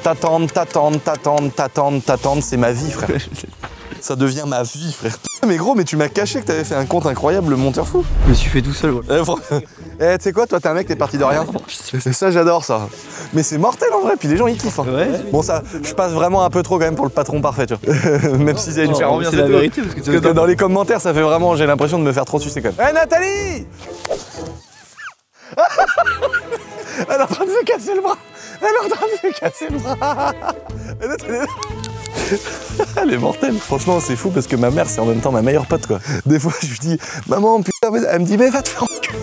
t'attendre, c'est ma vie, frère. Ça devient ma vie, frère. Mais gros, mais tu m'as caché que t'avais fait un compte incroyable, le monteur fou. Je me suis fait tout seul, ouais. Tu sais quoi, toi t'es un mec, t'es parti de rien. C'est ça, j'adore ça. Mais c'est mortel en vrai, puis les gens ils kiffent. Hein. Ouais. Bon, ça, je passe vraiment un peu trop quand même pour le patron parfait, tu vois. Même si c'est une faire bien, c'est la vérité. Parce que dans les commentaires, ça fait vraiment, j'ai l'impression de me faire trop sucer quand même. Hé Nathalie. Elle est en train de se casser le bras. Elle est en train de se casser le bras. Elle est mortelle. Franchement, c'est fou parce que ma mère, c'est en même temps ma meilleure pote, quoi. Des fois, je lui dis, maman, putain, elle me dit, mais va te faire enculer.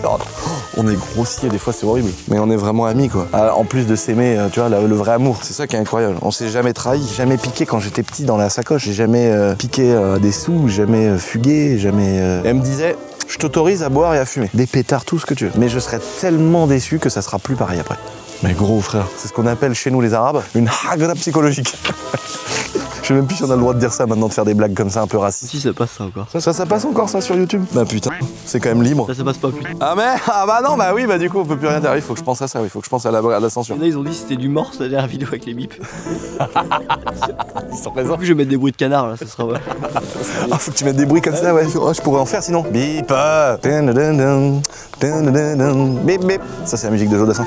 On est grossiers, des fois, c'est horrible. Mais on est vraiment amis, quoi. En plus de s'aimer, tu vois, le vrai amour. C'est ça qui est incroyable. On s'est jamais trahi, jamais piqué quand j'étais petit dans la sacoche. J'ai jamais piqué des sous, jamais fugué, jamais. Elle me disait, je t'autorise à boire et à fumer. Des pétards, tout ce que tu veux. Mais je serais tellement déçu que ça sera plus pareil après. Mais gros frère, c'est ce qu'on appelle chez nous les Arabes une hagra psychologique. Je sais même plus si on a le droit de dire ça maintenant, de faire des blagues comme ça un peu racistes. Si, ça passe ça encore. Ça passe encore ça sur YouTube? Bah putain, c'est quand même libre. Ça passe pas putain. Ah mais, ah bah non, bah oui, bah du coup on peut plus rien dire, il faut que je pense à ça, il faut que je pense à la censure. Là ils ont dit que c'était du mort, la dernière vidéo avec les bips. Ils sont présents. Du coup je vais mettre des bruits de canard là, ça sera ouais. Ah faut que tu mettes des bruits comme ça, ouais, oh, je pourrais en faire sinon. Bip, bip, bip. Ça c'est la musique de Jodassin.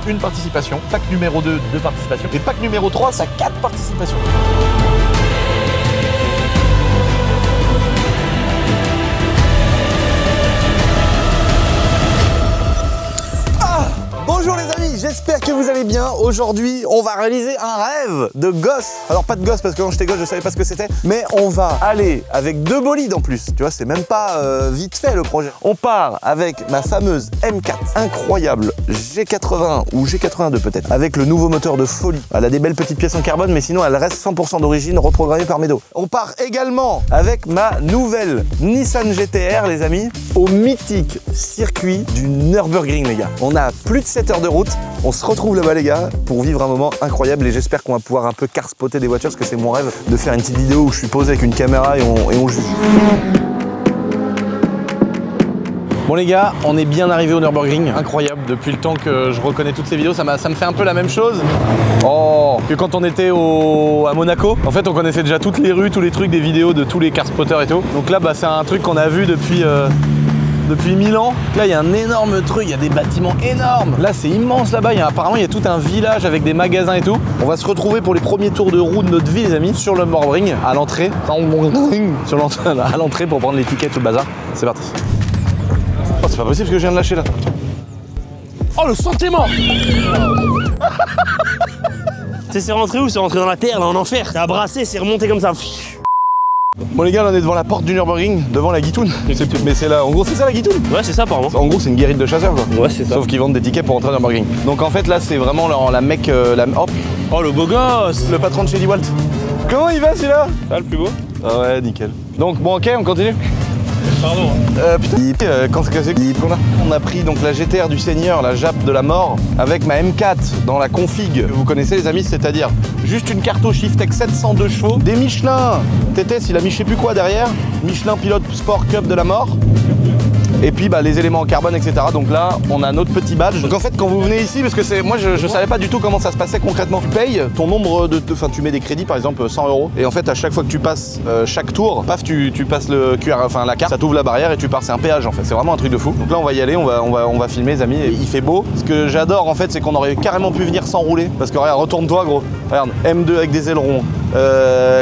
Une participation, pack numéro 2, 2 participations, et pack numéro 3, ça 4 participations. Bonjour les amis, j'espère que vous allez bien. Aujourd'hui, on va réaliser un rêve de gosse. Alors pas de gosse parce que quand j'étais gosse, je savais pas ce que c'était, mais on va aller avec 2 bolides en plus. Tu vois, c'est même pas vite fait le projet. On part avec ma fameuse M4, incroyable G80 ou G82 peut-être, avec le nouveau moteur de folie. Elle a des belles petites pièces en carbone, mais sinon elle reste 100% d'origine, reprogrammée par Medo. On part également avec ma nouvelle Nissan GT-R, les amis, au mythique circuit du Nürburgring, les gars. On a plus de 7 heures de route. On se retrouve là-bas les gars pour vivre un moment incroyable et j'espère qu'on va pouvoir un peu carspotter des voitures parce que c'est mon rêve de faire une petite vidéo où je suis posé avec une caméra et on juge. Bon les gars, on est bien arrivé au Nürburgring, incroyable, depuis le temps que je reconnais toutes ces vidéos, ça me fait un peu la même chose que quand on était à Monaco. En fait on connaissait déjà toutes les rues, tous les trucs, des vidéos de tous les carspotters et tout. Donc là bah, c'est un truc qu'on a vu depuis 1000 ans. Là, il y a un énorme truc, il y a des bâtiments énormes. Là, c'est immense là-bas. Apparemment, il y a tout un village avec des magasins et tout. On va se retrouver pour les premiers tours de roue de notre vie, les amis, sur le Nürburgring, à l'entrée. À l'entrée pour prendre les tickets, tout le bazar. C'est parti. Oh, c'est pas possible ce que je viens de lâcher là. Oh, le sentiment. C'est rentré où? C'est rentré dans la terre, là, en enfer. Ça a brassé, c'est remonté comme ça. Bon les gars, là, on est devant la porte du Nürburgring, devant la guitoune. Mais c'est là, en gros c'est ça la guitoune? Ouais c'est ça apparemment. En gros c'est une guérite de chasseurs quoi. Ouais c'est ça. Sauf qu'ils vendent des tickets pour entrer au Nürburgring. Donc en fait là c'est vraiment la mec, hop. Oh le beau gosse. Le patron de chez Walt. Comment il va celui-là? Ah le plus beau. Ah ouais nickel. Donc bon ok on continue. Pardon. Putain, quand c'est qu'on a on a pris donc la GT-R du Seigneur, la Jap de la mort, avec ma M4 dans la config. Vous connaissez les amis, c'est-à-dire juste une carte au Shiftech 702 chevaux, des Michelin TTS, il a mis je sais plus quoi derrière, Michelin Pilote Sport Cup de la mort. Et puis bah, les éléments en carbone, etc. Donc là, on a notre petit badge. Donc en fait, quand vous venez ici, parce que moi je savais pas du tout comment ça se passait concrètement. Tu payes ton nombre enfin tu mets des crédits, par exemple 100 €. Et en fait, à chaque fois que tu passes chaque tour, paf, tu passes le QR, enfin la carte, ça t'ouvre la barrière et tu pars. C'est un péage en fait. C'est vraiment un truc de fou. Donc là, on va y aller, on va filmer, les amis. Et il fait beau. Ce que j'adore en fait, c'est qu'on aurait carrément pu venir sans rouler. Parce que regarde, retourne-toi, gros. Regarde, M2 avec des ailerons,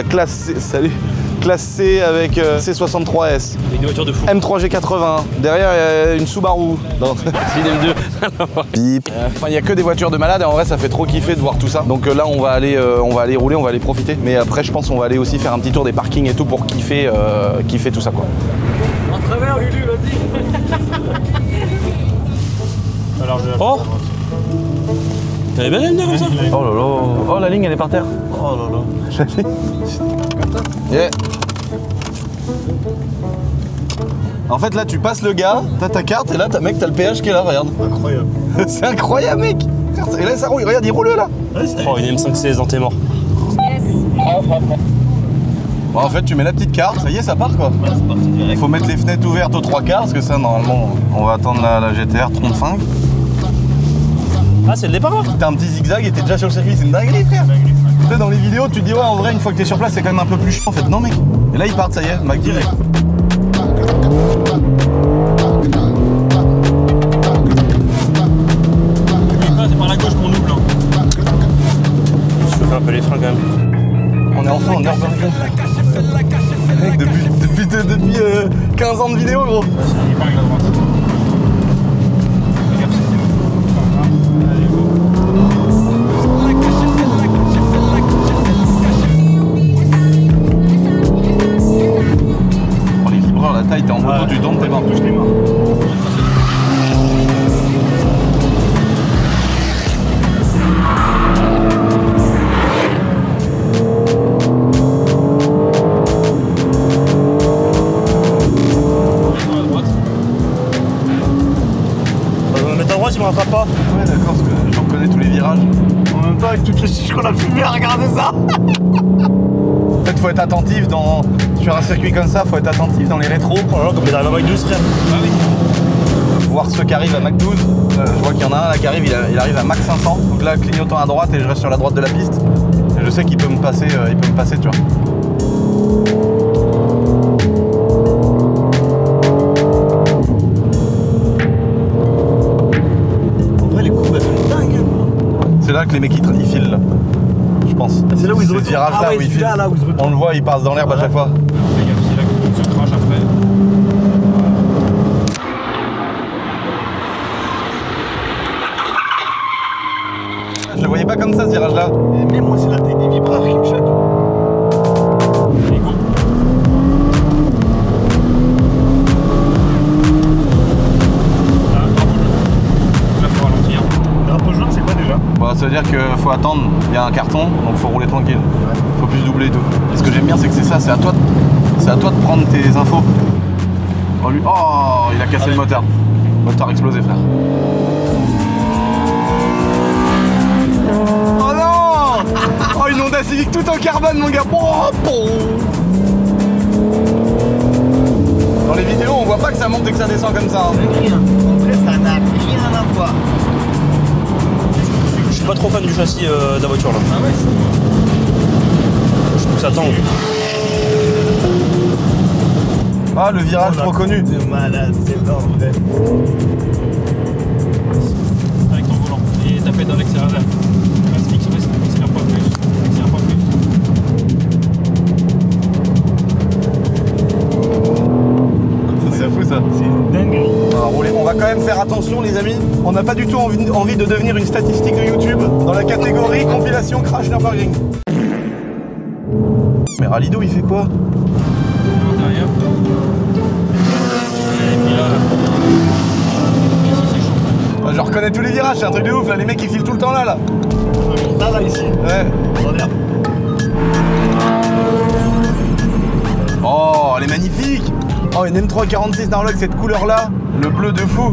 classe C, salut. Classe C avec C63S. Une voiture de fou. M3 G80. Derrière, il y a une Subaru. Non. Bip. Enfin, il n'y a que des voitures de malades et en vrai, ça fait trop kiffer de voir tout ça. Donc là, on va aller rouler, on va aller profiter. Mais après, je pense qu'on va aller aussi faire un petit tour des parkings et tout pour kiffer tout ça, quoi. En travers, Lulu, vas-y. Alors, oh T'avais bien aimé comme ça? Oh là là. Oh, la ligne elle est par terre. Oh là là. La ligne. Yeah. En fait là tu passes le gars, t'as ta carte et là t'as mec, t'as le péage qui est là, regarde. Incroyable. C'est incroyable mec. Et là ça roule, regarde il roule là. Oh, une M5 dans tes morts. Bon, en fait tu mets la petite carte, ça y est ça part quoi. Ouais, c'est parti direct. Faut mettre les fenêtres ouvertes aux 3 quarts parce que ça normalement on va attendre la GTR 35. Ah, c'est le départ là? T'as un petit zigzag et t'es déjà sur le circuit, c'est une dinguerie frère. Tu sais, dans les vidéos tu te dis ouais en vrai une fois que t'es sur place c'est quand même un peu plus chiant en fait. Non mec. Et là ils partent, ça y est, McDo. C'est par la gauche qu'on double. Je fais un peu les freins quand même. On est enfin en Nürburgring. Mec, depuis 15 ans de vidéo gros. Il parle à droite. Oh, les vibreurs, la taille, t'es en moto, tu tombes, t'es mort. Touche les mains. On va me mettre à droite, il me rattrape pas. Ouais d'accord, parce que je reconnais tous les virages. En même temps, avec toutes les chiches qu'on a fumées à regarder ça. En fait faut être attentif sur un circuit comme ça, faut être attentif dans les rétros. Oh là là, comme il arrive à Mac 12 frère. Ah oui. Voir ceux qui arrivent à Mac 12. Je vois qu'il y en a un là qui arrive, il arrive à Mac 500. Donc là clignotant à droite et je reste sur la droite de la piste. Et je sais qu'il peut me passer, tu vois. En vrai, les courbes, elles sont dingues. C'est là que les mecs ils filent là. Je pense. C'est là où ils se ce retournent. virage Ah là ouais, où ils celui-là, filent. là où ils se retournent. On le voit, il passe dans l'herbe à chaque fois. Fais gaffe, c'est là qu'on se crache après. Je le voyais pas comme ça ce virage là. Mais moi, c'est la taille des vibreurs qui me choque. Allez, go. Là, drapeau jaune. Là, faut ralentir. Drapeau jaune, c'est quoi déjà? Bah, ça veut dire qu'il faut attendre, il y a un carton, donc faut rouler tranquille. Faut plus doubler et tout. Et ce que j'aime bien, c'est que c'est ça, c'est à toi de prendre tes infos. Oh, lui, oh, il a cassé le moteur. Le moteur a explosé, frère. Oh non. Oh, une Honda Civic tout en carbone, mon gars. Oh, bon. Dans les vidéos, on voit pas que ça monte et que ça descend comme ça. Hein. Rien. En vrai, ça n'a rien à voir. Je suis pas trop fan du châssis de la voiture là. Ah ouais? Je trouve que ça tangue. Ah, le virage trop connu. C'est malade, c'est pas vrai. Avec ton volant. Et taper dans l'accélérateur. Reste fixe, accélère pas plus. Accélère pas plus. Ça, c'est fou ça. C'est une dinguerie. On va quand même faire attention les amis. On n'a pas du tout envie de devenir une statistique de YouTube dans la catégorie compilation crash Nürburgring. Mais Ralido il fait quoi? Derrière. Et puis là. Ici c'est chaud. Je reconnais tous les virages, c'est un truc de ouf là, les mecs ils filent tout le temps là. Là ici. Ouais. Regarde. Oh elle est magnifique. Oh une M346 Narlock cette couleur là, le bleu de fou.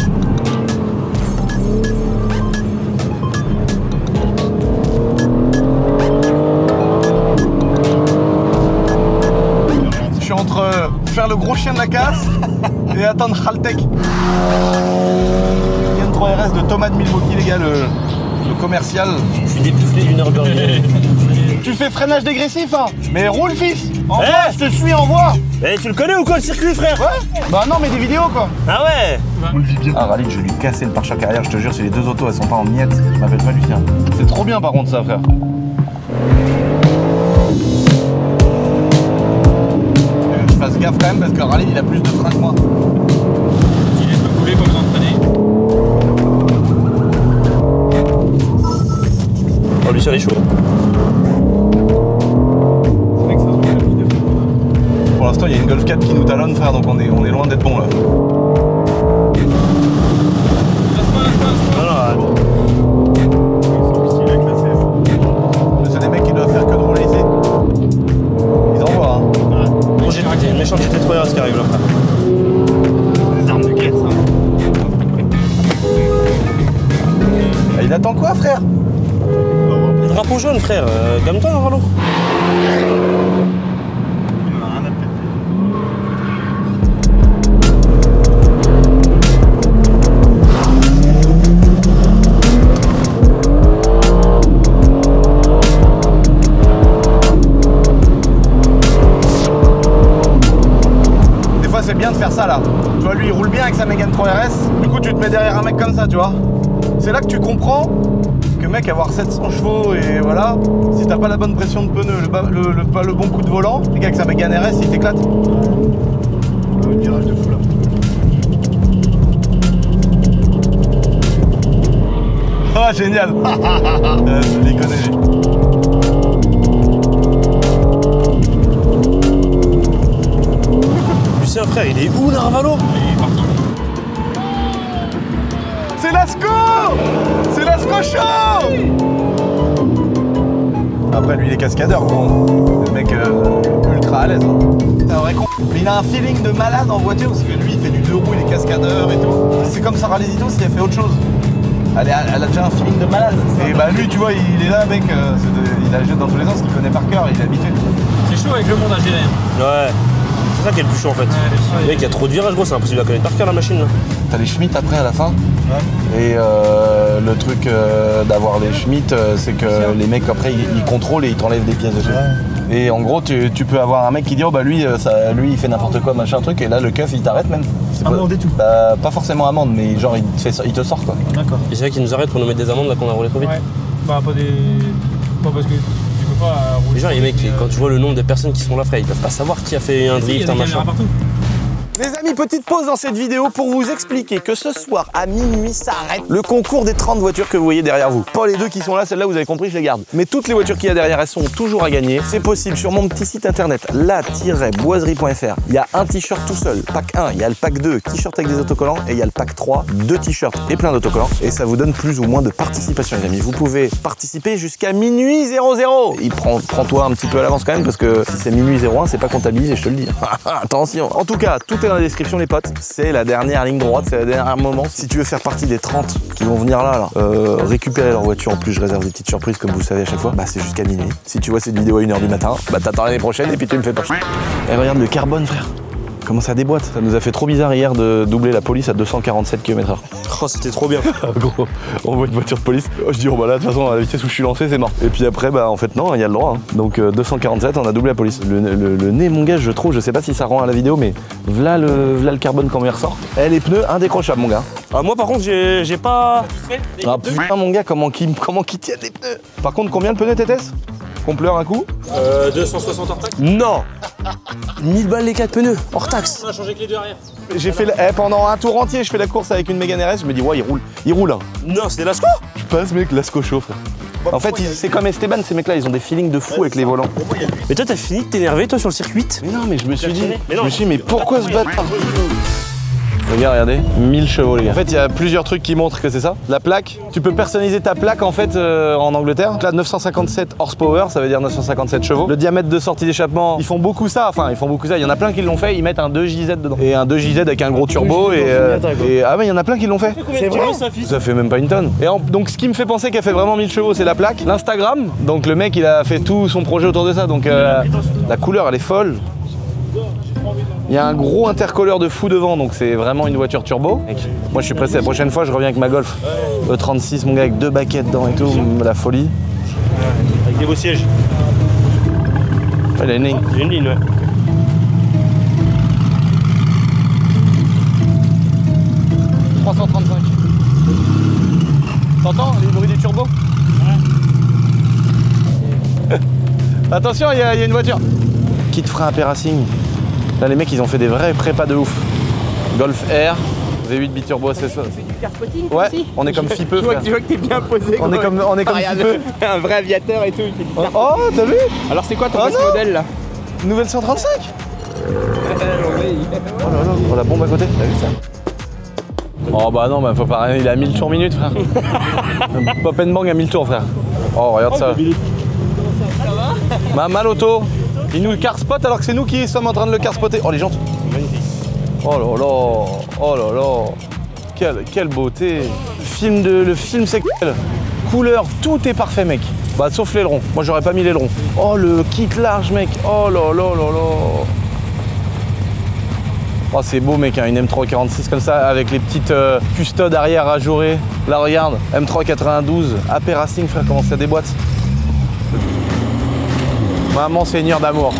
Je suis entre faire le gros chien de la casse et attendre Haltech. M3 RS de Thomas de Milwaukee les gars, le commercial. Je suis dépucelé du Nürburgring. Tu fais freinage dégressif hein. Mais roule fils. En Eh voie, je te suis en voie. Eh, tu le connais ou quoi le circuit frère? Ouais. Bah non mais des vidéos quoi. Ah ouais. On le vit bien. Ah Ralid, je vais lui casser le pare-choc arrière, je te jure, si les deux autos elles sont pas en miettes, je m'appelle pas Lucien. C'est trop bien par contre ça frère. Je fasse gaffe quand même parce que Ralid il a plus de frein que moi. Il est peu coulé, pas besoin de freiner. Oh Lucien il est chaud. C'est vrai que ça se voit la plus de fois. Pour l'instant il y a une Golf 4 qui nous talonne frère, donc on est loin d'être bon là. Non, non, il attend quoi, frère? Le drapeau jaune, frère. Calme-toi, Narvalo. C'est bien de faire ça là. Tu vois, lui il roule bien avec sa Mégane 3 RS. Du coup, tu te mets derrière un mec comme ça, tu vois. C'est là que tu comprends que mec, avoir 700 chevaux et voilà, si t'as pas la bonne pression de pneu, pas le bon coup de volant, le gars avec sa Mégane RS, il t'éclate. Un virage de fou là. Ah, génial. Je les connais. Frère, il est où Narvalo? C'est Lasco! C'est Lasco Show! Après lui il est cascadeur, bon. C'est le mec ultra à l'aise. Hein. C'est un vrai con. Mais il a un feeling de malade en voiture parce que lui il fait du 2 roues, il est cascadeur et tout. C'est comme Sarah Lesito si elle fait autre chose. Elle a déjà un feeling de malade. Et bah lui tu vois il est là mec, il la jette dans tous les sens, il connaît par cœur, il est habitué. C'est chaud avec le monde à gérer. Ouais. C'est ça qui est le plus chaud en fait. Ouais, mec, il y a trop de virages, gros, c'est impossible à connaître par cœur la machine là. T'as les Schmitt après à la fin. Ouais. Et le truc d'avoir les Schmitt, c'est que les mecs après ils contrôlent et ils t'enlèvent des pièces dessus. Ouais. Et en gros tu peux avoir un mec qui dit oh bah lui il fait n'importe quoi machin truc et là le keuf il t'arrête même. Amende et tout. Bah pas forcément amende mais genre il te sort quoi. D'accord. Et c'est vrai qu'ils nous arrêtent pour nous mettre des amendes là qu'on a roulé trop vite. Ouais. Bah pas des. Pas parce que tu peux pas rouler. Mais genre les mecs, quand tu vois le nombre de personnes qui sont là, frère, ils peuvent pas savoir qui a fait un drift, un machin. Partout. Les amis, petite pause dans cette vidéo pour vous expliquer que ce soir à minuit s'arrête le concours des 30 voitures que vous voyez derrière vous. Pas les deux qui sont là, celles-là vous avez compris, je les garde. Mais toutes les voitures qu'il y a derrière, elles sont toujours à gagner. C'est possible sur mon petit site internet la-boiserie.fr. Il y a un t-shirt tout seul, pack 1, il y a le pack 2, t-shirt avec des autocollants et il y a le pack 3, 2 t-shirts et plein d'autocollants. Et ça vous donne plus ou moins de participation les amis. Vous pouvez participer jusqu'à minuit 00. Prends-toi un petit peu à l'avance quand même parce que si c'est minuit 01, c'est pas comptabilisé, je te le dis. Attention. En tout cas, tout est dans la description les potes, c'est la dernière ligne droite, c'est le dernier moment. Si tu veux faire partie des 30 qui vont venir là, récupérer leur voiture, en plus je réserve des petites surprises comme vous le savez à chaque fois, bah c'est jusqu'à minuit. Si tu vois cette vidéo à 1h du matin, bah t'attends l'année prochaine et puis tu me fais pas chier. Et regarde le carbone frère, comment ça déboîte. Ça nous a fait trop bizarre hier de doubler la police à 247 km/h. Oh c'était trop bien. Gros, on voit une voiture de police, je dis oh bah là de toute façon à la vitesse où je suis lancé c'est mort. Et puis après bah en fait non, il y a le droit. Hein. Donc 247 on a doublé la police. Le nez mon gars je trouve, je sais pas si ça rend à la vidéo mais v'là le carbone quand il ressort. Eh les pneus indécrochables mon gars. Ah, moi par contre j'ai pas... Ah putain mon gars comment qu'ils tiennent les pneus. Par contre combien le pneu TTS? Qu'on pleure un coup? 260 hors taxe. Non. 1000 balles les 4 pneus, hors taxe. On a changé que les deux arrière. J'ai fait pendant un tour entier, je fais la course avec une Mégane RS, je me dis ouais il roule hein. Non c'était Lasco. Je passe mec, Lasco chaud frère. En fait c'est comme Esteban, ces mecs là, ils ont des feelings de fou avec les volants. Mais toi t'as fini de t'énerver toi sur le circuit? Mais non mais je me suis dit, mais pourquoi se battre? Regardez, 1000 chevaux les gars. En fait, il y a plusieurs trucs qui montrent que c'est ça. La plaque, tu peux personnaliser ta plaque en fait en Angleterre. Donc là, 957 horsepower, ça veut dire 957 chevaux. Le diamètre de sortie d'échappement, ils font beaucoup ça. Enfin, ils font beaucoup ça. Il y en a plein qui l'ont fait. Ils mettent un 2JZ dedans. Et un 2JZ avec un gros turbo. Ah ouais, il y en a plein qui l'ont fait. C'est vrai, ça fait même pas une tonne. Et donc, ce qui me fait penser qu'elle fait vraiment 1000 chevaux, c'est la plaque. L'Instagram. Donc le mec, il a fait tout son projet autour de ça. Donc la couleur, elle est folle. Il y a un gros intercolleur de fou devant, donc c'est vraiment une voiture turbo. Moi je suis pressé, la prochaine fois je reviens avec ma Golf E36, mon gars, avec 2 baquettes dedans et tout, la folie. Avec des beaux sièges. Ouais, il a une ligne. Il y a une ligne, ouais. T'entends les bruits du turbo? Ouais. Attention, il y a une voiture. Qui te fera un P-Racing? Là les mecs ils ont fait des vrais prépas de ouf. Golf R, V8 biturbo c'est ça. Ouais, on est comme Fipeux. Tu vois que t'es bien posé. On est comme Fipeux. Un vrai aviateur et tout. Il fait du Oh t'as vu? Alors c'est quoi ton modèle là? Nouvelle 135. Oh là là, oh la bombe à côté, t'as vu ça? Oh bah non, bah faut pas, il est à 1000 tours minute frère. Pop and bang à 1000 tours frère. Oh regarde ça. Ma auto. Il nous carspot alors que c'est nous qui sommes en train de le carspotter. Oh les jantes. Oh là là. Oh là là. Quelle beauté. le film sexuel. Couleur, tout est parfait, mec. Bah, sauf l'aileron. Moi, j'aurais pas mis l'aileron. Oh, le kit large, mec. Oh là là là là. Oh, c'est beau, mec, hein, une M346 comme ça, avec les petites custodes arrière ajourées. Là, regarde, M392, AP Racing, frère, comment ça déboîte. Maman seigneur d'amour.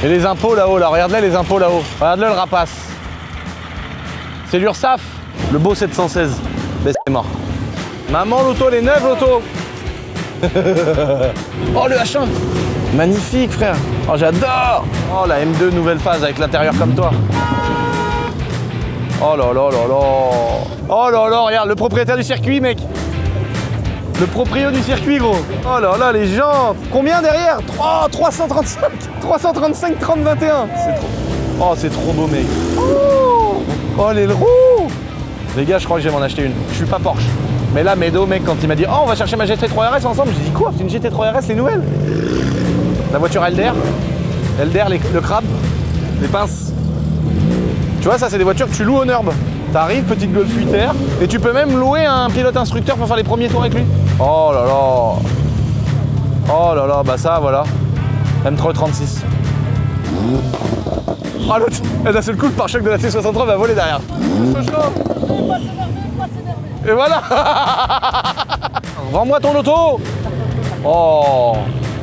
Et les impôts là-haut, là, regarde-les les impôts là-haut. Regarde-le le rapace. C'est l'URSSAF. Le beau 716. Ben, c'est mort. Maman, l'auto, elle est neuve, l'auto. Oh, le H1. Magnifique, frère. Oh, j'adore. Oh, la M2 nouvelle phase avec l'intérieur comme toi. Oh là là là là. Oh là là, regarde, le propriétaire du circuit, mec. Le proprio du circuit, gros. Oh là là, les jantes. Combien derrière? Oh, 335. 335, 30, 21. C'est trop. Oh, c'est trop beau, mec. Oh, oh les roues. Les gars, je crois que je vais m'en acheter une. Je suis pas Porsche. Mais là, Medo, mec, quand il m'a dit « Oh, on va chercher ma GT3 RS ensemble », j'ai dit « Quoi? C'est une GT3 RS, les nouvelles ?» La voiture LDR, le crabe, les pinces. Tu vois, ça, c'est des voitures que tu loues au NURB. T'arrives, petite Golf 8R, et tu peux même louer un pilote instructeur pour faire les premiers tours avec lui. Oh là là. Oh là là, bah ça, voilà. M336. Ah, l'autre, d'un seul coup, le pare-choc de la C63 va voler derrière. Et voilà. Rends-moi ton auto. Oh,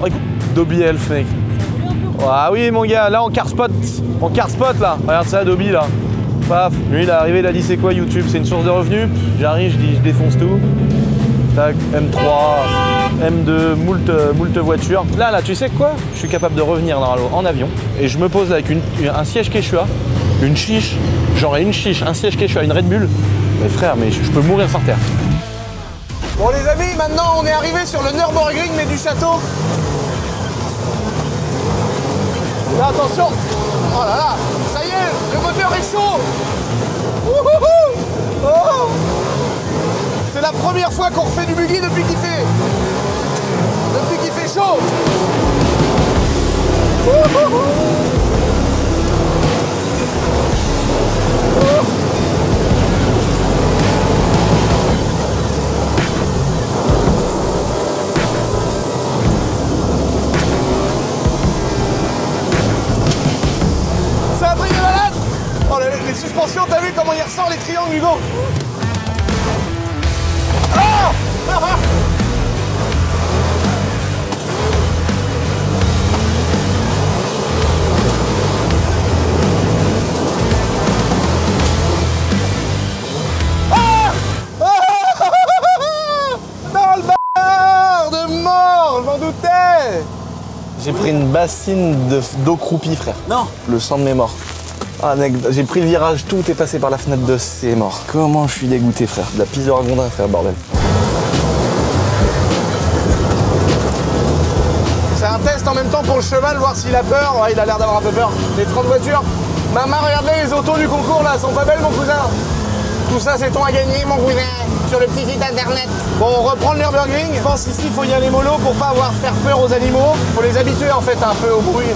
écoute, Dobby Elf, mec. Ah oui, mon gars, là, en car spot, là. Regarde ça, Dobby, là. Paf, lui, il est arrivé, il a dit, c'est quoi YouTube? C'est une source de revenus. J'arrive, je dis, je défonce tout. Tac, M3, M2, moult voitures. Là, tu sais quoi? Je suis capable de revenir en avion et je me pose là avec un siège Quechua, une chiche, j'aurais une chiche, un siège Quechua, une Red Bull. Mais frère, mais je peux mourir par terre. Bon les amis, maintenant on est arrivé sur le Nürburgring mais du château. Là, attention. Oh là là, ça y est, le moteur est chaud. Wouhouhou. Oh. C'est la première fois qu'on refait du buggy depuis qu'il fait chaud. C'est un truc de malade. Oh, les suspensions, t'as vu comment il ressort les triangles, Hugo? Dans le bar de mort, je m'en doutais. J'ai pris une bassine d'eau croupie, frère. Non. Le sang de mes morts. Ah, mec, j'ai pris le virage, tout est passé par la fenêtre de c'est mort. Comment je suis dégoûté, frère. De la pisse de ragondin, frère, bordel. C'est un test en même temps pour le cheval, voir s'il a peur. Ouais, il a l'air d'avoir un peu peur. Les 30 voitures. Maman, regardez les autos du concours là, sont pas belles, mon cousin. Tout ça, c'est ton à gagner, mon cousin, sur le petit site internet. Bon, on reprend le Nürburgring. Je pense ici, il faut y aller mollo pour pas faire peur aux animaux. Faut les habituer en fait un peu au bruit.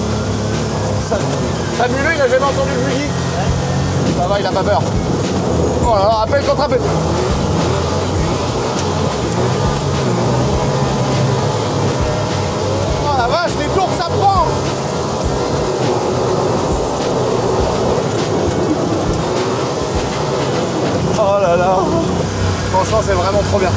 Fabuleux, il a jamais entendu le buggy. Ça va, il a pas peur. Oh là là, rappel contre rappel. Oh la vache, les tours que ça prend. Oh là là. Franchement, c'est vraiment trop bien.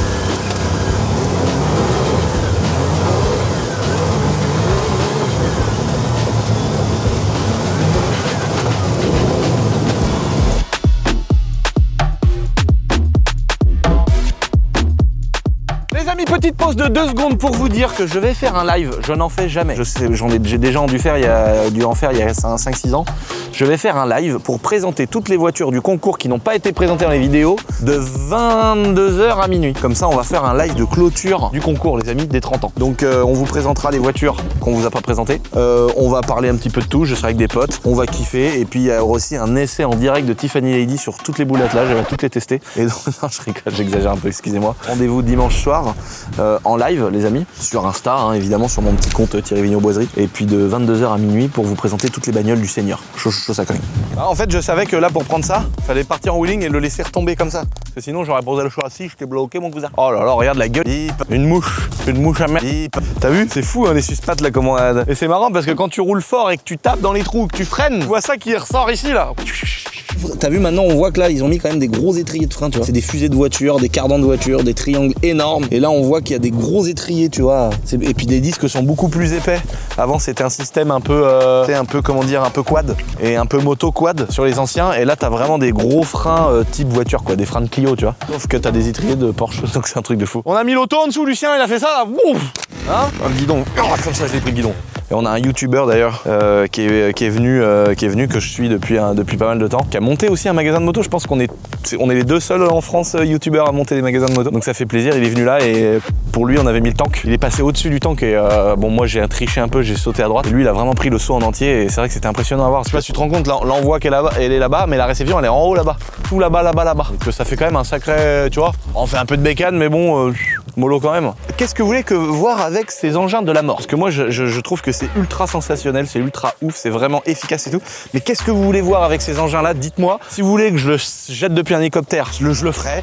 Petite pause de 2 secondes pour vous dire que je vais faire un live. Je n'en fais jamais. Je sais, j'ai déjà dû en faire il y a 5-6 ans. Je vais faire un live pour présenter toutes les voitures du concours qui n'ont pas été présentées dans les vidéos de 22 h à minuit. Comme ça, on va faire un live de clôture du concours, les amis, des 30 ans. Donc, on vous présentera les voitures qu'on vous a pas présentées. On va parler un petit peu de tout. Je serai avec des potes. On va kiffer. Et puis, il y aura aussi un essai en direct de Tiffany Lady sur toutes les boulettes là. Je vais toutes les tester. Et donc, non, je rigole, j'exagère un peu, excusez-moi. Rendez-vous dimanche soir. en live, les amis, sur Insta, hein, évidemment, sur mon petit compte Thierry Vigneault Boiserie. Et puis de 22h à minuit pour vous présenter toutes les bagnoles du Seigneur. Chaud, ça cogne. En fait, je savais que là, pour prendre ça, fallait partir en wheeling et le laisser retomber comme ça. Parce que sinon, j'aurais posé le choix assis, j'étais bloqué, mon cousin. Oh là là, regarde la gueule. Une mouche à merde. T'as vu? C'est fou, hein, les suspattes là, comment. Et c'est marrant parce que quand tu roules fort et que tu tapes dans les trous, que tu freines, tu vois ça qui ressort ici là. T'as vu, maintenant on voit que là ils ont mis quand même des gros étriers de frein, tu vois. C'est des fusées de voiture, des cardans de voiture, des triangles énormes. Et là on voit qu'il y a des gros étriers, tu vois. Et puis des disques sont beaucoup plus épais. Avant c'était un système un peu, comment dire, un peu quad et un peu moto quad sur les anciens. Et là t'as vraiment des gros freins type voiture, quoi, des freins de Clio, tu vois. Sauf que t'as des étriers de Porsche, donc c'est un truc de fou. On a mis l'auto en dessous, Lucien, il a fait ça là. Hein, un guidon. Oh, comme ça je l'ai pris le guidon. Et on a un youtubeur d'ailleurs qui est venu, que je suis depuis pas mal de temps, qui a monté aussi un magasin de moto. Je pense qu'on est les deux seuls en France youtubeurs à monter des magasins de moto. Donc ça fait plaisir, il est venu là et pour lui on avait mis le tank. Il est passé au-dessus du tank et bon, moi j'ai triché un peu, j'ai sauté à droite. Et lui il a vraiment pris le saut en entier et c'est vrai que c'était impressionnant à voir. Je sais pas si tu te rends compte, l'envoi elle est là-bas, mais la réception elle est en haut là-bas. Tout là-bas. Donc ça fait quand même un sacré, tu vois. On fait un peu de bécane mais bon, mollo quand même. Qu'est-ce que vous voulez voir avec ces engins de la mort? Parce que moi je trouve que c'est ultra sensationnel, c'est ultra ouf, c'est vraiment efficace et tout. Mais qu'est-ce que vous voulez voir avec ces engins-là? Dites-moi. Si vous voulez que je le jette depuis un hélicoptère, je le ferai.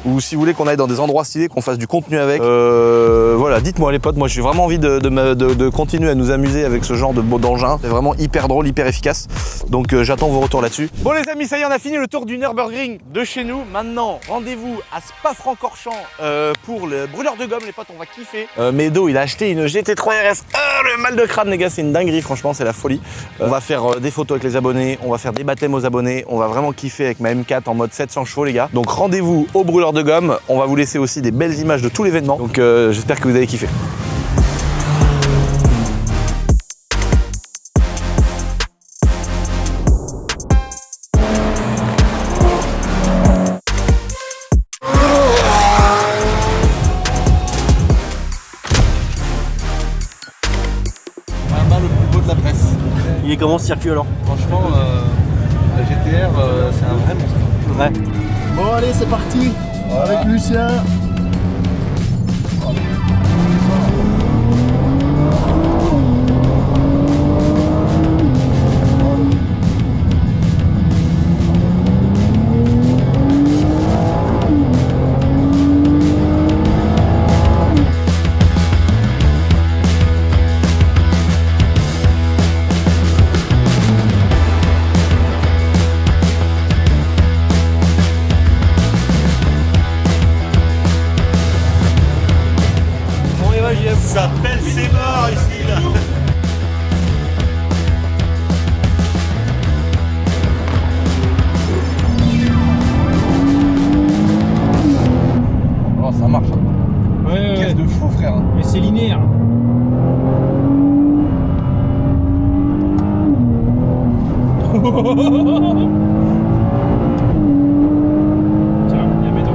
Ou si vous voulez qu'on aille dans des endroits stylés, qu'on fasse du contenu avec. Voilà, dites-moi les potes. Moi j'ai vraiment envie de continuer à nous amuser avec ce genre d'engin. C'est vraiment hyper drôle, hyper efficace. Donc j'attends vos retours là-dessus. Bon les amis, ça y est, on a fini le tour du Nürburgring de chez nous. Maintenant, rendez-vous à Spa-Francorchamps pour le brûleur de gomme, les potes, on va kiffer. Medo, il a acheté une GT3 RS. Le mal de crâne, les gars, c'est une dinguerie, franchement, c'est la folie. On va faire des photos avec les abonnés, on va faire des baptêmes aux abonnés, on va vraiment kiffer avec ma M4 en mode 700 chevaux, les gars. Donc rendez-vous au brûleur de gomme. On va vous laisser aussi des belles images de tout l'événement. Donc j'espère que vous avez kiffé. Il est comment ce circuit alors? Franchement, la GTR, c'est un vrai monstre. Ouais. Bon allez, c'est parti avec Lucien. Ça s'appelle C'est mort ici là. Oh, ça marche. Ouais. Caisse de fou, frère. Mais c'est linéaire. Tiens, il y a Médo.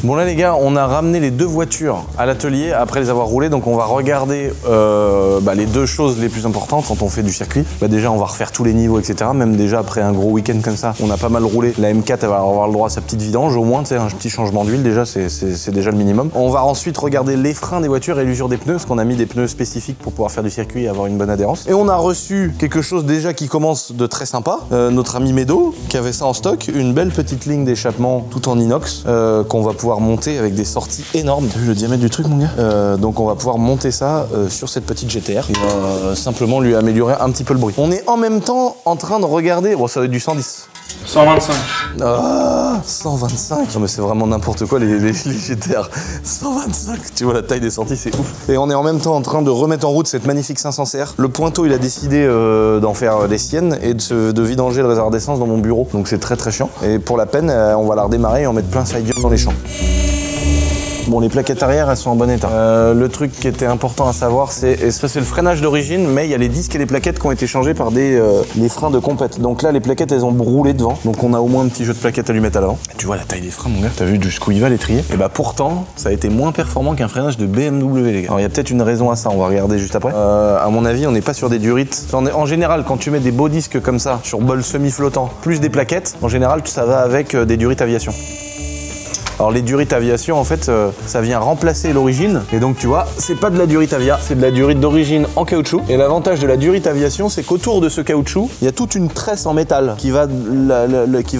Bon là les gars, on a ramené les deux voitures à l'atelier après les avoir roulées, donc on va regarder les deux choses les plus importantes quand on fait du circuit. Déjà on va refaire tous les niveaux, etc. Même déjà après un gros week-end comme ça, on a pas mal roulé. La M4 elle va avoir le droit à sa petite vidange au moins, tu sais, un petit changement d'huile déjà, c'est déjà le minimum. On va ensuite regarder les freins des voitures et l'usure des pneus, parce qu'on a mis des pneus spécifiques pour pouvoir faire du circuit et avoir une bonne adhérence. Et on a reçu quelque chose déjà qui commence de très sympa, notre ami Medo qui avait ça en stock, une belle petite ligne d'échappement tout en inox qu'on va pouvoir monter avec des sorties énormes. T'as vu le diamètre du truc, mon gars? Donc on va pouvoir monter ça sur cette petite GTR et simplement lui améliorer un petit peu le bruit. On est en même temps en train de regarder, bon ça va être du 110. 125. Ah, 125. Non mais c'est vraiment n'importe quoi les GTR. 125. Tu vois la taille des sorties, c'est ouf. Et on est en même temps en train de remettre en route cette magnifique 500CR. Le Pointeau, il a décidé d'en faire des siennes et de vidanger le réservoir d'essence dans mon bureau. Donc c'est très très chiant. Et pour la peine, on va la redémarrer et en mettre plein sa gueule dans les champs. Bon, les plaquettes arrière, elles sont en bon état. Le truc qui était important à savoir, et ça c'est le freinage d'origine, mais il y a les disques et les plaquettes qui ont été changés par les freins de compète. Donc là, les plaquettes, elles ont brûlé devant. Donc on a au moins un petit jeu de plaquettes à lui mettre à l'avant. Tu vois la taille des freins, mon gars. T'as vu jusqu'où il va l'étrier? Et bah pourtant, ça a été moins performant qu'un freinage de BMW, les gars. Alors il y a peut-être une raison à ça, on va regarder juste après. À mon avis, on n'est pas sur des durites. En général, quand tu mets des beaux disques comme ça, sur bol semi-flottant, plus des plaquettes, en général, ça va avec des durites aviation. Alors les durites aviation, en fait, ça vient remplacer l'origine. Et donc tu vois, c'est pas de la durite avia, c'est de la durite d'origine en caoutchouc. Et l'avantage de la durite aviation, c'est qu'autour de ce caoutchouc, il y a toute une tresse en métal qui va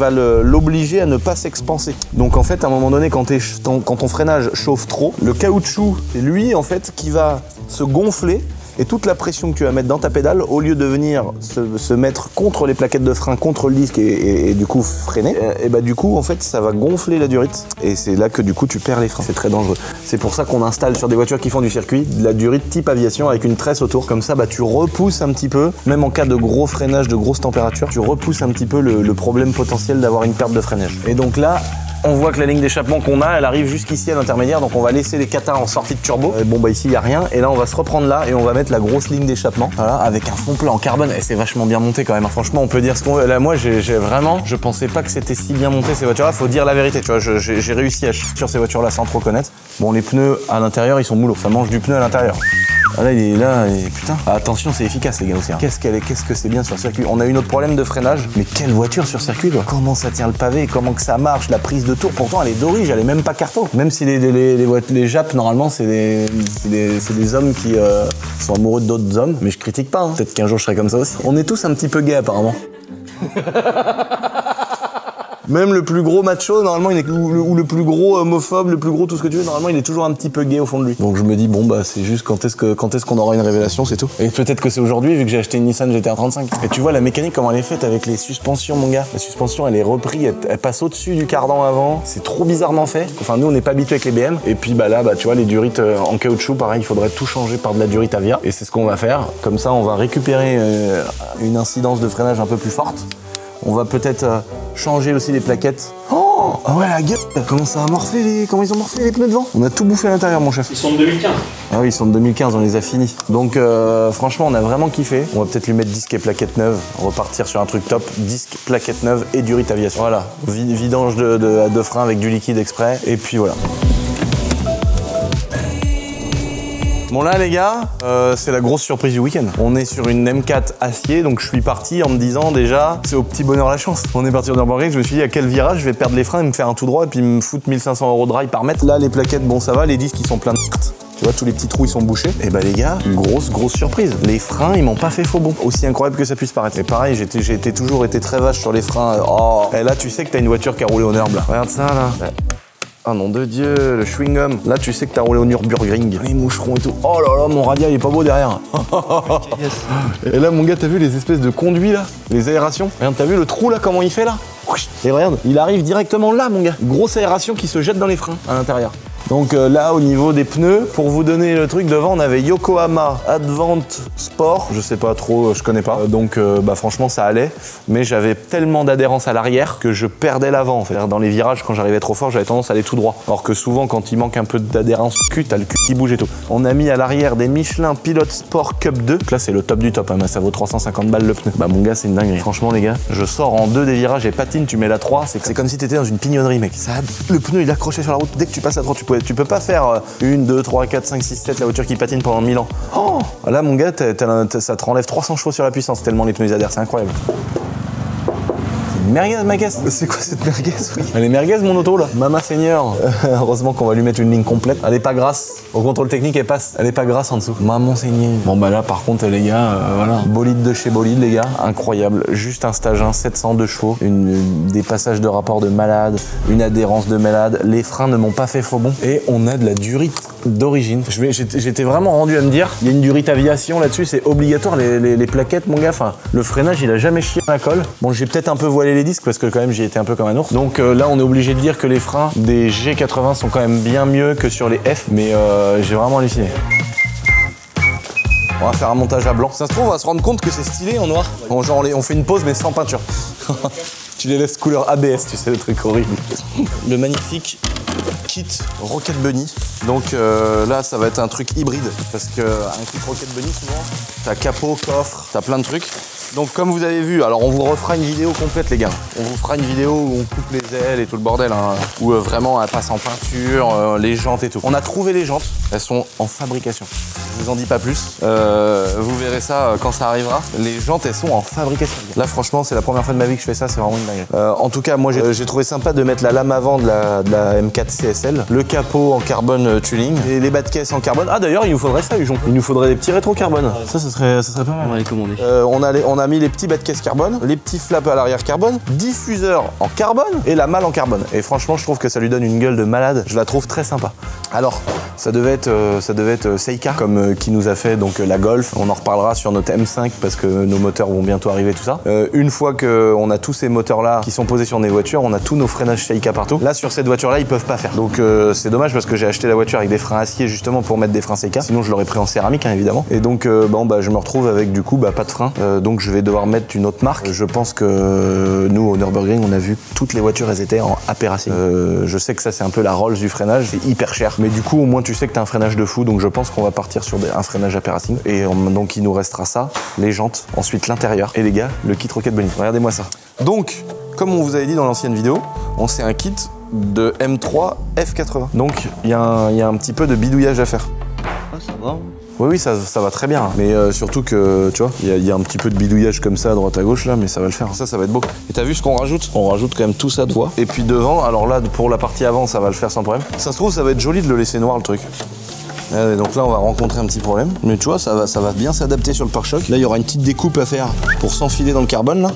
l'obliger à ne pas s'expanser. Donc en fait, à un moment donné, quand ton freinage chauffe trop, le caoutchouc, c'est lui en fait qui va se gonfler. Et toute la pression que tu vas mettre dans ta pédale, au lieu de venir se mettre contre les plaquettes de frein, contre le disque et du coup freiner, et bah du coup en fait ça va gonfler la durite. Et c'est là que du coup tu perds les freins. C'est très dangereux. C'est pour ça qu'on installe sur des voitures qui font du circuit de la durite type aviation avec une tresse autour. Comme ça bah tu repousses un petit peu, même en cas de gros freinage, de grosse température, tu repousses un petit peu le problème potentiel d'avoir une perte de freinage. Et donc là, on voit que la ligne d'échappement qu'on a, elle arrive jusqu'ici à l'intermédiaire, donc on va laisser les katas en sortie de turbo. Bon bah ici il n'y a rien, et là on va se reprendre là et on va mettre la grosse ligne d'échappement, voilà, avec un fond plat en carbone, et c'est vachement bien monté quand même. Franchement on peut dire ce qu'on veut. Là moi j'ai vraiment, je pensais pas que c'était si bien monté ces voitures-là, faut dire la vérité, tu vois, j'ai réussi à sur ces voitures-là sans trop connaître. Bon les pneus à l'intérieur ils sont moulots, ça mange du pneu à l'intérieur. Ah là, il est là, et putain. Ah, attention, c'est efficace, les gars, aussi. Hein. Qu'est-ce que c'est bien sur circuit. On a eu notre problème de freinage. Mais quelle voiture sur circuit, quoi. Comment ça tient le pavé, comment que ça marche, la prise de tour. Pourtant, elle est d'origine, elle est même pas carto. Même si les Japs, normalement, c'est des hommes qui sont amoureux d'autres hommes. Mais je critique pas, hein. Peut-être qu'un jour, je serai comme ça aussi. On est tous un petit peu gays, apparemment. Même le plus gros macho, normalement, ou le plus gros homophobe, le plus gros tout ce que tu veux, normalement, il est toujours un petit peu gay au fond de lui. Donc je me dis, bon, bah, c'est juste quand est-ce qu'on aura une révélation, c'est tout. Et peut-être que c'est aujourd'hui, vu que j'ai acheté une Nissan GT-R 35. Et tu vois, la mécanique, comment elle est faite avec les suspensions, mon gars. La suspension, elle est reprise, elle passe au-dessus du cardan avant. C'est trop bizarrement fait. Enfin, nous, on n'est pas habitués avec les BM. Et puis, bah là, bah, tu vois, les durites en caoutchouc, pareil, il faudrait tout changer par de la durite avia. Et c'est ce qu'on va faire. Comme ça, on va récupérer une incidence de freinage un peu plus forte. On va peut-être changer aussi les plaquettes. Oh, ah ouais, la gueule. Comment ça a morflé comment ils ont morflé les pneus devant? On a tout bouffé à l'intérieur, mon chef. Ils sont de 2015. Ah oui, ils sont de 2015, on les a finis. Donc franchement, on a vraiment kiffé. On va peut-être lui mettre disque et plaquettes neuves, repartir sur un truc top. Disque, plaquettes neuves et durite aviation. Voilà, vidange de frein avec du liquide exprès. Et puis voilà. Bon là les gars, c'est la grosse surprise du week-end. On est sur une M4 acier, donc je suis parti en me disant déjà, c'est au petit bonheur la chance. On est parti au Nürburgring, je me suis dit à quel virage je vais perdre les freins et me faire un tout droit et puis me foutre 1500 € de rail par mètre. Là les plaquettes, bon ça va, les disques ils sont pleins de tu vois, tous les petits trous ils sont bouchés. Et bah les gars, grosse surprise. Les freins ils m'ont pas fait faux bon. Aussi incroyable que ça puisse paraître. Et pareil, j'ai toujours été très vache sur les freins. Oh. Et là tu sais que t'as une voiture qui a roulé au Nürb là. Regarde ça là. Ah nom de Dieu, le chewing-gum. Là, tu sais que t'as roulé au Nürburgring. Les moucherons et tout. Oh là là, mon radial, il est pas beau derrière. Et là, mon gars, t'as vu les espèces de conduits là? Les aérations? Regarde, t'as vu le trou là, comment il fait là? Et regarde, il arrive directement là, mon gars. Grosse aération qui se jette dans les freins à l'intérieur. Donc là, au niveau des pneus, pour vous donner le truc, devant, on avait Yokohama Advent Sport. Je sais pas trop, je connais pas. Donc bah franchement, ça allait. Mais j'avais tellement d'adhérence à l'arrière que je perdais l'avant. En fait. Dans les virages, quand j'arrivais trop fort, j'avais tendance à aller tout droit. Alors que souvent, quand il manque un peu d'adhérence cul, t'as le cul qui bouge et tout. On a mis à l'arrière des Michelin Pilot Sport Cup 2. Donc là, c'est le top du top. Hein, mais ça vaut 350 balles le pneu. Bah mon gars, c'est une dinguerie. Franchement, les gars, je sors en 2 des virages et patine, tu mets la 3. C'est comme si t'étais dans une pignonnerie, mec. Le pneu, il est accroché sur la route. Dès que tu passes à 3, tu peux pas faire 1, 2, 3, 4, 5, 6, 7 la voiture qui patine pendant 1000 ans. Oh là mon gars, ça te renlève 300 chevaux sur la puissance tellement les pneus adhèrent, c'est incroyable. Merguez ma caisse. C'est quoi cette merguez? Oui. Elle est merguez mon auto là. Mama Seigneur. Heureusement qu'on va lui mettre une ligne complète. Elle est pas grasse. Au contrôle technique elle passe. Elle est pas grasse en dessous. Maman Seigneur. Bon bah là par contre les gars, voilà. Bolide de chez Bolide les gars. Incroyable. Juste un stage 1, 702 chevaux. Des passages de rapport de malade. Une adhérence de malade. Les freins ne m'ont pas fait faux bon. Et on a de la durite d'origine. J'étais vraiment rendu à me dire, il y a une durite aviation là-dessus, c'est obligatoire. Les plaquettes mon gars. Enfin, le freinage il a jamais chié à la colle. Bon j'ai peut-être un peu voilé les disques parce que quand même j'y étais un peu comme un ours. Donc là on est obligé de dire que les freins des G80 sont quand même bien mieux que sur les F, mais j'ai vraiment halluciné. On va faire un montage à blanc. Ça se trouve on va se rendre compte que c'est stylé en noir. Bon, genre on fait une pause mais sans peinture. Tu les laisses couleur ABS, tu sais le truc horrible. Le magnifique kit Rocket Bunny. Donc là, ça va être un truc hybride parce qu'un kit Rocket Bunny, souvent, t'as capot, coffre, t'as plein de trucs. Donc comme vous avez vu, alors on vous refera une vidéo complète les gars. On vous fera une vidéo où on coupe les ailes et tout le bordel, hein, où vraiment elle passe en peinture, les jantes et tout. On a trouvé les jantes, elles sont en fabrication. Je vous en dis pas plus. Vous verrez ça quand ça arrivera. Les jantes, elles sont en fabrication. Là franchement, c'est la première fois de ma vie que je fais ça, c'est vraiment une dinguerie. En tout cas, moi j'ai trouvé sympa de mettre la lame avant de la M4 CSL, le capot en carbone tuning et les bas de caisse en carbone. Ah d'ailleurs, il nous faudrait ça, Hujon. Il nous faudrait des petits rétro carbone. Ça serait pas mal. On va les commander. On a mis les petits bas de caisse carbone, les petits flaps à l'arrière carbone, diffuseur en carbone et la malle en carbone. Et franchement, je trouve que ça lui donne une gueule de malade. Je la trouve très sympa. Alors, ça devait être Seika, comme qui nous a fait donc la Golf. On en reparlera sur notre M5 parce que nos moteurs vont bientôt arriver, tout ça. Une fois qu'on a tous ces moteurs-là qui sont posés sur nos voitures, on a tous nos freinages Seika partout. Là, sur cette voiture-là, ils peuvent pas faire. Donc, c'est dommage parce que j'ai acheté la voiture avec des freins acier justement pour mettre des freins Seika. Sinon, je l'aurais pris en céramique, hein, évidemment. Et donc, je me retrouve avec du coup pas de frein. Donc, je vais devoir mettre une autre marque. Je pense que nous, au Nürburgring, on a vu toutes les voitures, elles étaient en AP Racing. Je sais que ça, c'est un peu la Rolls du freinage. C'est hyper cher. Mais du coup, au moins, tu sais que t'as un freinage de fou. Donc, je pense qu'on va partir sur un freinage AP Racing. Et donc, il nous restera ça, les jantes, ensuite l'intérieur. Et les gars, le kit Rocket Bunny. Regardez-moi ça. Donc, comme on vous avait dit dans l'ancienne vidéo, on s'est un kit de M3 F80. Donc, il y a un petit peu de bidouillage à faire. Ah, ça va. Oui, ça va très bien. Mais surtout que, tu vois, il y a un petit peu de bidouillage comme ça à droite à gauche là, mais ça va le faire. Ça va être beau. Et t'as vu ce qu'on rajoute? On rajoute quand même tout ça de voie. Et puis devant, alors là, pour la partie avant, ça va le faire sans problème. Ça se trouve, ça va être joli de le laisser noir le truc. Donc là, on va rencontrer un petit problème. Mais tu vois, ça va bien s'adapter sur le pare-choc. Là, il y aura une petite découpe à faire pour s'enfiler dans le carbone là.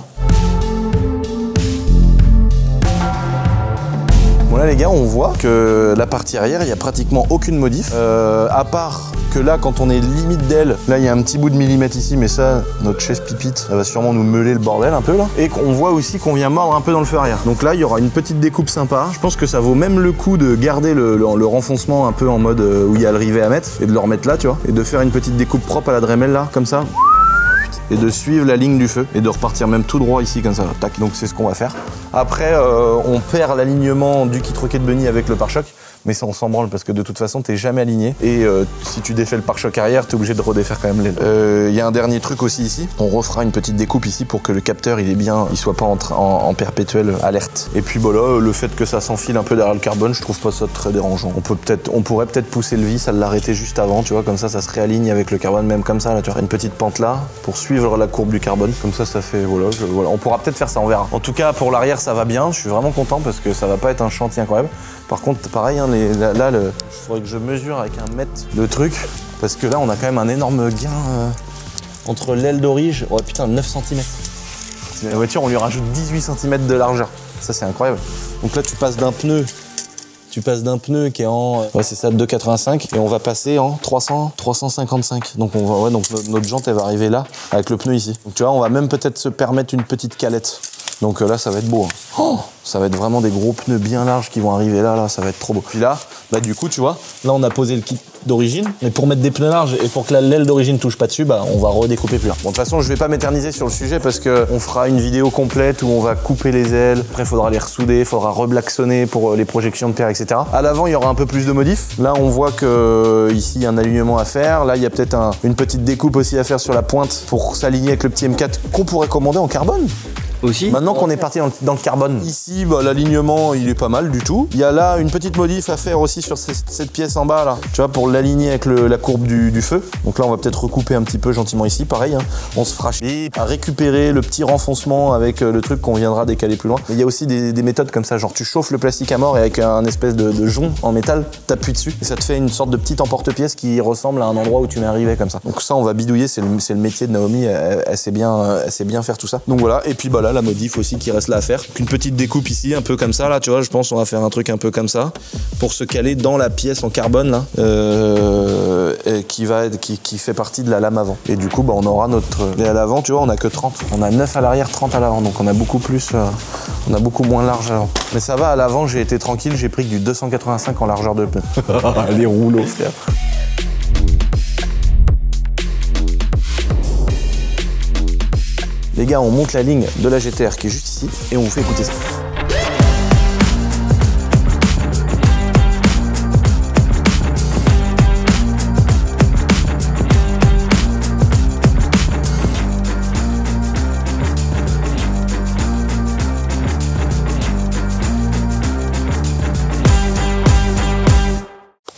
Bon là les gars, on voit que la partie arrière, il n'y a pratiquement aucune modif. À part que là, quand on est limite d'aile, là il y a un petit bout de millimètre ici, mais ça, notre chaise pipite, ça va sûrement nous meuler le bordel un peu là. Et qu'on voit aussi qu'on vient mordre un peu dans le feu arrière. Donc là, il y aura une petite découpe sympa. Je pense que ça vaut même le coup de garder le renfoncement un peu en mode où il y a le rivet à mettre et de le remettre là, tu vois. Et de faire une petite découpe propre à la Dremel là, comme ça. Et de suivre la ligne du feu et de repartir même tout droit ici comme ça, tac. Donc c'est ce qu'on va faire. Après on perd l'alignement du kit Rocket Bunny avec le pare-choc, mais ça on s'en branle parce que de toute façon t'es jamais aligné et si tu défais le pare-choc arrière t'es obligé de redéfaire quand même l'aile. Il y a un dernier truc aussi ici, on refera une petite découpe ici pour que le capteur il soit pas en perpétuelle alerte. Et puis voilà, le fait que ça s'enfile un peu derrière le carbone, je trouve pas ça très dérangeant. On pourrait peut-être pousser le vis à l'arrêter juste avant, tu vois, comme ça se réaligne avec le carbone, même comme ça là, tu vois, une petite pente là pour suivre la courbe du carbone, comme ça fait voilà, on pourra peut-être faire ça, on verra. En tout cas pour l'arrière ça va bien, je suis vraiment content parce que ça va pas être un chantier incroyable. Par contre pareil, hein, il faudrait que je mesure avec un mètre le truc, parce que là on a quand même un énorme gain entre l'aile d'origine, oh putain 9 cm. La voiture on lui rajoute 18 cm de largeur, ça c'est incroyable. Donc là tu passes d'un pneu qui est en c'est ça 2,85 et on va passer en 355. Donc donc notre jante elle va arriver là avec le pneu ici. Donc tu vois, on va même peut-être se permettre une petite calette. Donc là ça va être beau. Hein. Oh, ça va être vraiment des gros pneus bien larges qui vont arriver là, ça va être trop beau. Puis là, du coup tu vois, là on a posé le kit d'origine, mais pour mettre des pneus larges et pour que l'aile d'origine touche pas dessus, on va redécouper plus large. Bon, de toute façon, je vais pas m'éterniser sur le sujet parce que on fera une vidéo complète où on va couper les ailes. Après, il faudra les ressouder, il faudra reblacksonner pour les projections de paire, etc. À l'avant, il y aura un peu plus de modifs. Là, on voit que ici, il y a un alignement à faire. Là, il y a peut-être une petite découpe aussi à faire sur la pointe pour s'aligner avec le petit M4 qu'on pourrait commander en carbone. Aussi. Maintenant qu'on est parti dans le carbone. Ici, l'alignement, il est pas mal du tout. Il y a là une petite modif à faire aussi sur cette pièce en bas là. Tu vois, pour l'aligner avec la courbe du feu. Donc là, on va peut-être recouper un petit peu gentiment ici. Pareil, hein. On se fera chier à récupérer le petit renfoncement avec le truc qu'on viendra décaler plus loin. Mais il y a aussi des méthodes comme ça. Genre, tu chauffes le plastique à mort et avec un espèce de jonc en métal, t'appuies dessus. Et ça te fait une sorte de petit emporte-pièce qui ressemble à un endroit où tu mets un rivet comme ça. Donc ça, on va bidouiller. C'est le métier de Naomi. Elle sait bien faire tout ça. Donc voilà. Et puis là, la modif aussi qui reste là à faire. Une petite découpe ici, un peu comme ça là, tu vois, je pense on va faire un truc un peu comme ça pour se caler dans la pièce en carbone là, qui fait partie de la lame avant. Et du coup, on aura notre... Et à l'avant, tu vois, on a que 30. On a 9 à l'arrière, 30 à l'avant, donc on a beaucoup plus... on a beaucoup moins large à l'avant. Mais ça va, à l'avant, j'ai été tranquille, j'ai pris que du 285 en largeur de pneu. Les rouleaux, frère. Les gars, on monte la ligne de la GTR qui est juste ici et on vous fait écouter ça.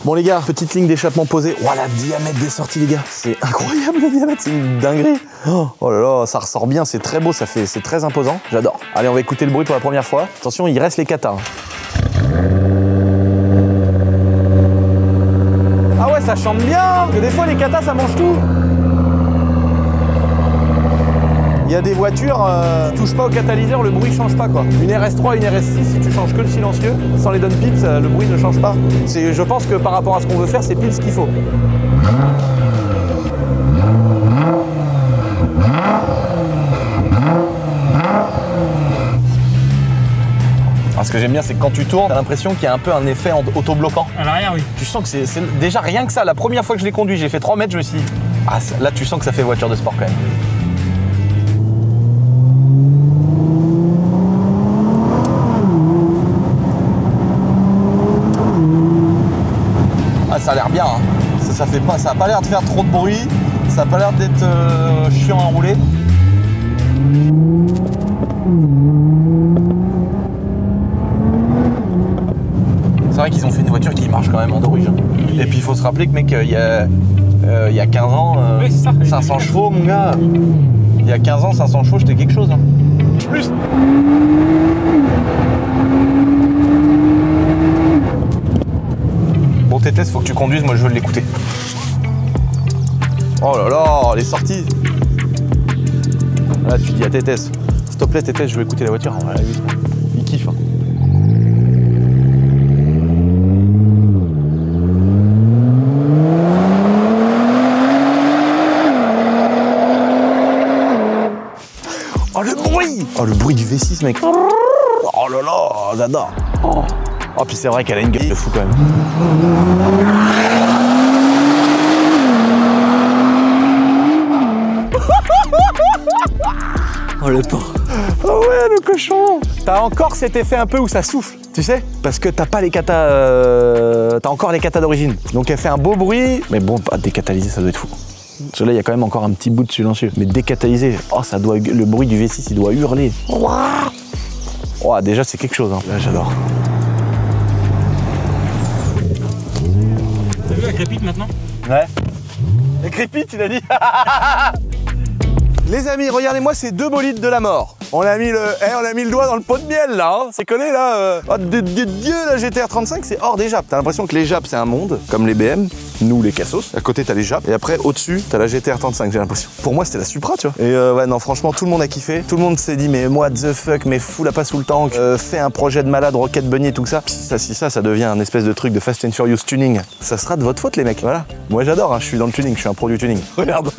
Bon les gars, petite ligne d'échappement posée. Voilà, diamètre des sorties les gars. C'est incroyable le diamètre, c'est une dinguerie. Oh là là, ça ressort bien, c'est très beau, c'est très imposant. J'adore. Allez, on va écouter le bruit pour la première fois. Attention, il reste les katas. Ah ouais, ça chante bien. Parce que des fois les katas ça mange tout. Il y a des voitures qui touchent pas au catalyseur, le bruit change pas quoi. Une RS3, une RS6, si tu changes que le silencieux, sans les downpipes, le bruit ne change pas. Je pense que par rapport à ce qu'on veut faire, c'est pile ce qu'il faut. Alors, ce que j'aime bien, c'est que quand tu tournes, t'as l'impression qu'il y a un peu un effet auto-bloquant. À l'arrière, oui. Tu sens que c'est déjà rien que ça. La première fois que je l'ai conduit, j'ai fait 3 mètres, je me suis dit, ah, là tu sens que ça fait voiture de sport quand même. Ça a l'air bien, hein. Ça a pas l'air de faire trop de bruit, ça a pas l'air d'être chiant à rouler. C'est vrai qu'ils ont fait une voiture qui marche quand même en d'origine. Et puis il faut se rappeler que mec, il y a 15 ans, oui, ça, 500 chevaux mon gars. Il y a 15 ans, 500 chevaux, j'étais quelque chose. Hein. Plus. Bon Tétès, faut que tu conduises, moi je veux l'écouter. Oh là là, les sorties. Là tu dis à Tétès, s'il te plaît Tétès, je veux écouter la voiture. Voilà, il kiffe. Hein. Oh le bruit! Oh le bruit du V6 mec. Oh là là, j'adore. Oh puis c'est vrai qu'elle a une gueule de fou quand même. Oh le pauvre. Oh ouais le cochon. T'as encore cet effet un peu où ça souffle, tu sais? Parce que t'as pas les katas. T'as encore les katas d'origine. Donc elle fait un beau bruit. Mais bon, pas décatalysé, ça doit être fou. Parce que là, il y a quand même encore un petit bout de silencieux. Mais décatalysé, oh, ça doit, le bruit du V6, il doit hurler. Oh, déjà, c'est quelque chose. Hein. Là, j'adore. T'as vu la crépite maintenant? Ouais. La crépite, il a dit. Les amis, regardez-moi ces 2 bolides de la mort. On a mis le doigt dans le pot de miel là, hein. C'est connu là. Oh, Dieu, la GTR 35, c'est hors des jappes. T'as l'impression que les jappes, c'est un monde, comme les BM, nous les cassos. À côté, t'as les jappes. Et après, au-dessus, t'as la GTR 35, j'ai l'impression. Pour moi, c'était la Supra, tu vois. Et ouais, non, franchement, tout le monde a kiffé. Tout le monde s'est dit, mais what the fuck, mais fous la pas sous le tank. Fais un projet de malade, Rocket Bunny et tout ça. Si ça devient un espèce de truc de Fast and Furious tuning. Ça sera de votre faute, les mecs. Voilà. Moi, j'adore, hein. Je suis dans le tuning, je suis un pro du tuning. Regarde.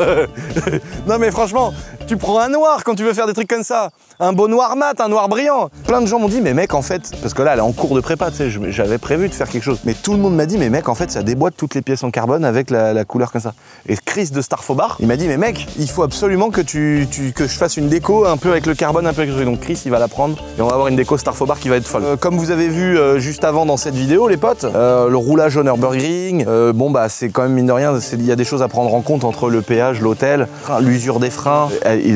Non, mais franchement, tu prends un noir quand tu veux faire des trucs comme ça. Un beau noir mat, un noir brillant. Plein de gens m'ont dit, mais mec, en fait, parce que là, elle est en cours de prépa, tu sais, j'avais prévu de faire quelque chose. Mais tout le monde m'a dit, mais mec, en fait, ça déboîte toutes les pièces en carbone avec la couleur comme ça. Et Chris de Starfobar, il m'a dit, mais mec, il faut absolument que que je fasse une déco un peu avec le carbone, un peu avec le truc. Donc Chris, il va la prendre et on va avoir une déco Starfobar qui va être folle. Comme vous avez vu juste avant dans cette vidéo, les potes, le roulage au Nürburgring, bon, bah, c'est quand même, mine de rien, il y a des choses à prendre en compte entre le péage, l'hôtel, l'usure des freins.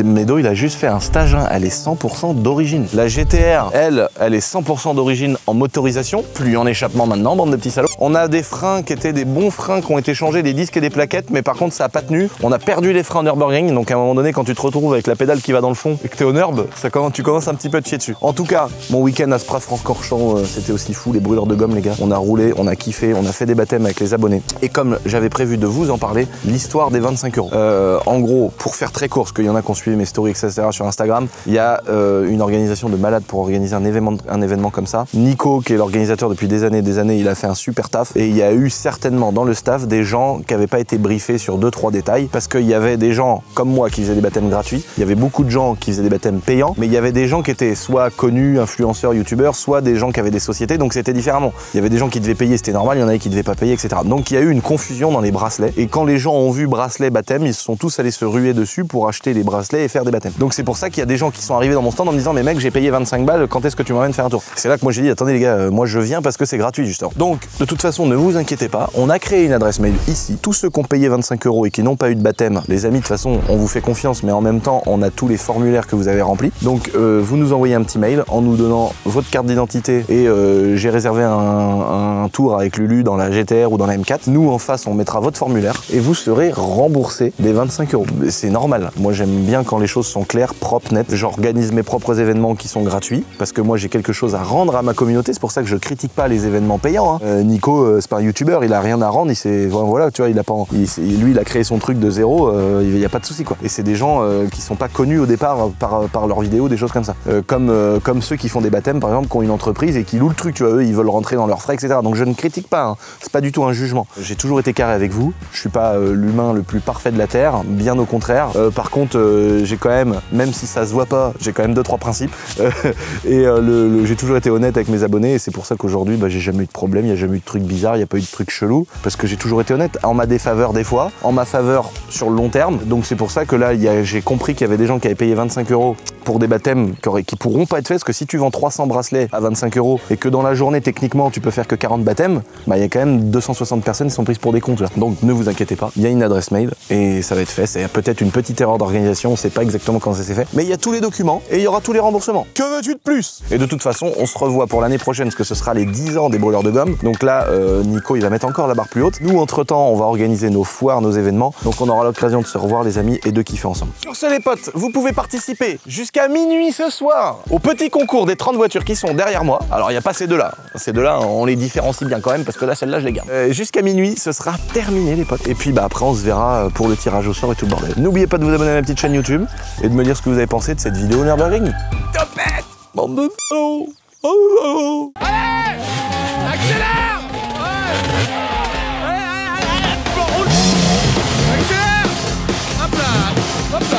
Medo, il a juste fait un stage, hein, elle est 100% d'origine. La GTR, elle est 100% d'origine en motorisation, plus en échappement maintenant, bande de petits salauds. On a des freins qui étaient des bons freins qui ont été changés, des disques et des plaquettes, mais par contre ça a pas tenu. On a perdu les freins en Nürburgring, donc à un moment donné quand tu te retrouves avec la pédale qui va dans le fond et que t'es au Nürb, tu commences un petit peu à te chier dessus. En tout cas, mon week-end à Spa-Francorchamps, c'était aussi fou, les brûleurs de gomme les gars. On a roulé, on a kiffé, on a fait des baptêmes avec les abonnés. Et comme j'avais prévu de vous en parler, l'histoire des 25 €. En gros, pour faire très court, parce qu'il y en a qui ont suivi mes stories, etc. sur Instagram, il y a une organisation de malades pour organiser un événement comme ça. Nico, qui est l'organisateur depuis des années, il a fait un super taf. Et il y a eu certainement dans le staff des gens qui n'avaient pas été briefés sur 2-3 détails, parce qu'il y avait des gens comme moi qui faisaient des baptêmes gratuits, il y avait beaucoup de gens qui faisaient des baptêmes payants, mais il y avait des gens qui étaient soit connus, influenceurs, youtubeurs, soit des gens qui avaient des sociétés, donc c'était différemment. Il y avait des gens qui devaient payer, c'était normal, il y en avait qui devaient pas payer, etc. Donc il y a eu une confusion dans les bracelets, et quand les gens ont vu bracelet baptême, ils se sont tous allés se ruer dessus pour acheter les bracelets et faire des baptêmes. Donc c'est pour ça qu'il y a des gens qui sont arrivés dans mon stand en me disant, mais mec, j'ai payé 25 balles, quand est-ce que tu m'emmènes faire un tour? C'est là que moi j'ai dit, attendez les gars, moi je viens parce que c'est gratuit justement. Donc de toute façon, ne vous inquiétez pas, on a créé une adresse adresse mail ici. Tous ceux qui ont payé 25 € et qui n'ont pas eu de baptême, les amis, de toute façon, on vous fait confiance, mais en même temps, on a tous les formulaires que vous avez remplis. Donc, vous nous envoyez un petit mail en nous donnant votre carte d'identité et j'ai réservé un tour avec Lulu dans la GTR ou dans la M4. Nous, en face, on mettra votre formulaire et vous serez remboursé des 25 €. C'est normal. Moi, j'aime bien quand les choses sont claires, propres, nettes. J'organise mes propres événements qui sont gratuits parce que moi, j'ai quelque chose à rendre à ma communauté. C'est pour ça que je critique pas les événements payants. Hein. Nico, c'est pas un youtubeur, il a rien à rendre. Voilà, tu vois, lui, il a créé son truc de zéro. Il y a pas de souci, quoi. Et c'est des gens qui sont pas connus au départ par leurs vidéos, des choses comme ça. Comme ceux qui font des baptêmes, par exemple, qui ont une entreprise et qui louent le truc. Tu vois, eux, ils veulent rentrer dans leurs frais, etc. Donc je ne critique pas. Hein. C'est pas du tout un jugement. J'ai toujours été carré avec vous. Je suis pas l'humain le plus parfait de la terre, bien au contraire. Par contre, j'ai quand même si ça se voit pas, j'ai quand même 2-3 principes. Et j'ai toujours été honnête avec mes abonnés et c'est pour ça qu'aujourd'hui, j'ai jamais eu de problème, il n'y a jamais eu de trucs bizarres, il n'y a pas eu de trucs chelous, parce que j'ai toujours été honnête, en ma défaveur des fois, en ma faveur sur le long terme. Donc c'est pour ça que là, j'ai compris qu'il y avait des gens qui avaient payé 25 € pour des baptêmes qui pourront pas être faits, parce que si tu vends 300 bracelets à 25 € et que dans la journée, techniquement, tu peux faire que 40 baptêmes, il y a quand même 260 personnes qui sont prises pour des comptes. Là. Donc ne vous inquiétez pas, il y a une adresse mail et ça va être fait. C'est peut-être une petite erreur d'organisation, on sait pas exactement quand ça s'est fait, mais il y a tous les documents et il y aura tous les remboursements. Que veux-tu de plus? Et de toute façon, on se revoit pour l'année prochaine, parce que ce sera les 10 ans des brûleurs de gomme. Donc là, Nico, il va mettre encore la barre plus haute. Nous, entre-temps, on va organiser nos foires, nos événements. Donc on aura l'occasion de se revoir, les amis, et de kiffer ensemble. Sur ce, les potes, vous pouvez participer jusqu'à minuit ce soir au petit concours des 30 voitures qui sont derrière moi. Alors, il n'y a pas ces deux-là. Ces deux-là, on les différencie bien quand même, parce que là, celle-là, je les garde. Jusqu'à minuit, ce sera terminé, les potes. Et puis, après, on se verra pour le tirage au sort et tout le bordel. N'oubliez pas de vous abonner à ma petite chaîne YouTube et de me dire ce que vous avez pensé de cette vidéo Nürburgring. Topette! Bande de salauds! Oh. Allez! Accélère! Roule! Accélère! Hop là! Hop là!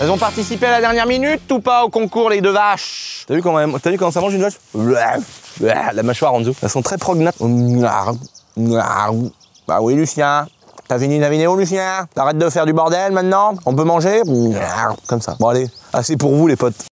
Elles ont participé à la dernière minute ou pas au concours, les deux vaches? T'as vu comment ça mange une vache? La mâchoire en dessous. Elles sont très prognates. Bah oui, Lucien. T'as fini ta vidéo, Lucien? T'arrêtes de faire du bordel maintenant? On peut manger? Comme ça. Bon allez, assez pour vous les potes.